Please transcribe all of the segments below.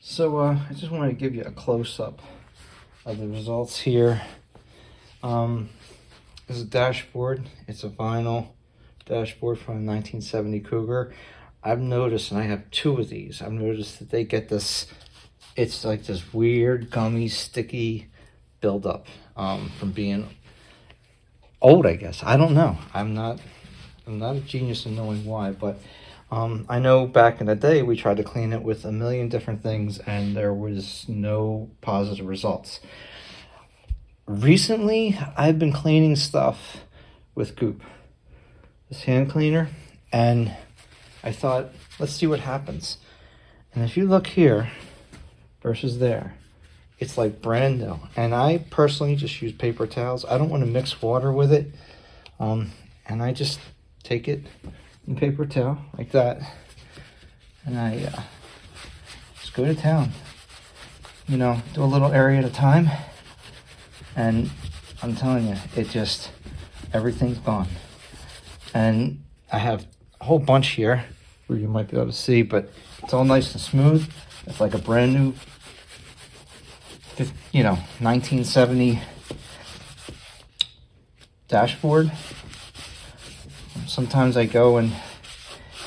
So I just wanted to give you a close-up of the results here. This is a dashboard. It's a vinyl dashboard from a 1970 Cougar. I've noticed, and I have two of these, I've noticed that they get this, it's like this weird, gummy, sticky buildup from being old, I guess. I don't know. I'm not a genius in knowing why, but I know back in the day we tried to clean it with a million different things and there was no positive results. Recently, I've been cleaning stuff with Goop, this hand cleaner, and I thought, let's see what happens. And if you look here versus there, it's like brand new. And I personally just use paper towels. I don't want to mix water with it. And I just take it in paper towel like that, and I just go to town, you know, do a little area at a time, and I'm telling you, it just, everything's gone. And I have a whole bunch here where you might be able to see, but it's all nice and smooth. It's like a brand new, 1970 dashboard. Sometimes I go and,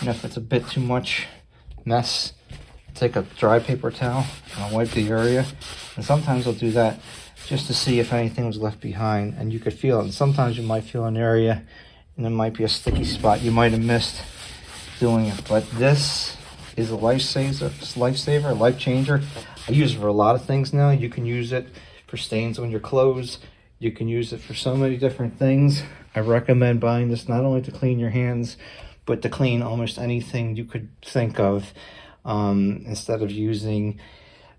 if it's a bit too much mess, I'll take a dry paper towel and I'll wipe the area. And sometimes I'll do that just to see if anything was left behind, and you could feel it. And sometimes you might feel an area and there might be a sticky spot you might have missed doing it. But this is a lifesaver, life changer. I use it for a lot of things now. You can use it for stains on your clothes. You can use it for so many different things. I recommend buying this not only to clean your hands, but to clean almost anything you could think of. Instead of using,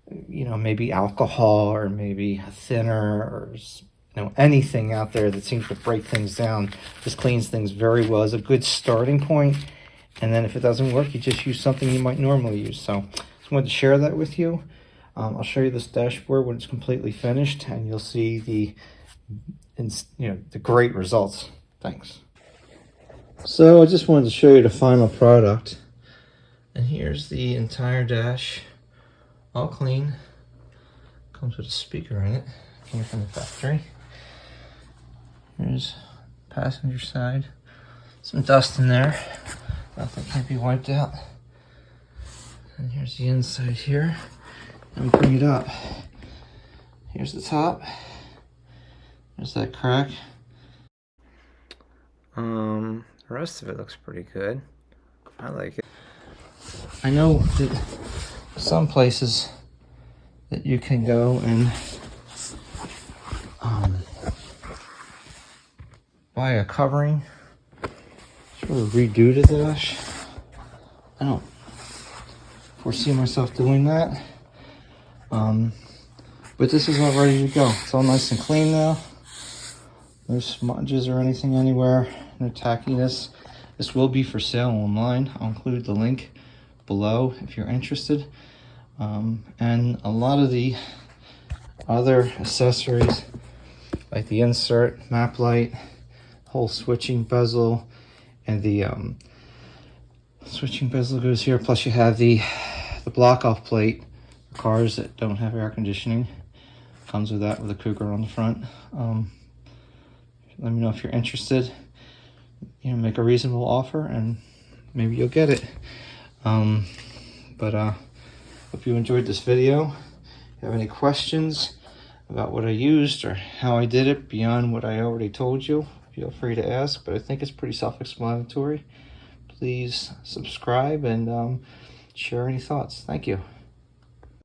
maybe alcohol or maybe a thinner or, anything out there that seems to break things down. This cleans things very well. It's a good starting point. And then if it doesn't work, you just use something you might normally use. So just wanted to share that with you. I'll show you this dashboard when it's completely finished, and you'll see the great results. Thanks. So I just wanted to show you the final product, and here's the entire dash, all clean. Comes with a speaker in it, came from the factory. Here's passenger side, some dust in there, nothing can't be wiped out. And here's the inside here. Let me bring it up. Here's the top. There's that crack. The rest of it looks pretty good. I like it. I know that some places that you can go and buy a covering, sort of redo the dash. I don't foresee myself doing that. But this is all ready to go. It's all nice and clean now. No smudges or anything anywhere, no tackiness. This will be for sale online. I'll include the link below if you're interested. And a lot of the other accessories, like the insert, map light, whole switching bezel, and the switching bezel goes here. Plus you have the block off plate for cars that don't have air conditioning. Comes with that, with a Cougar on the front. Let me know if you're interested. Make a reasonable offer and maybe you'll get it. Hope you enjoyed this video. If you have any questions about what I used or how I did it beyond what I already told you, feel free to ask, but I think it's pretty self-explanatory. Please subscribe and share any thoughts. Thank you.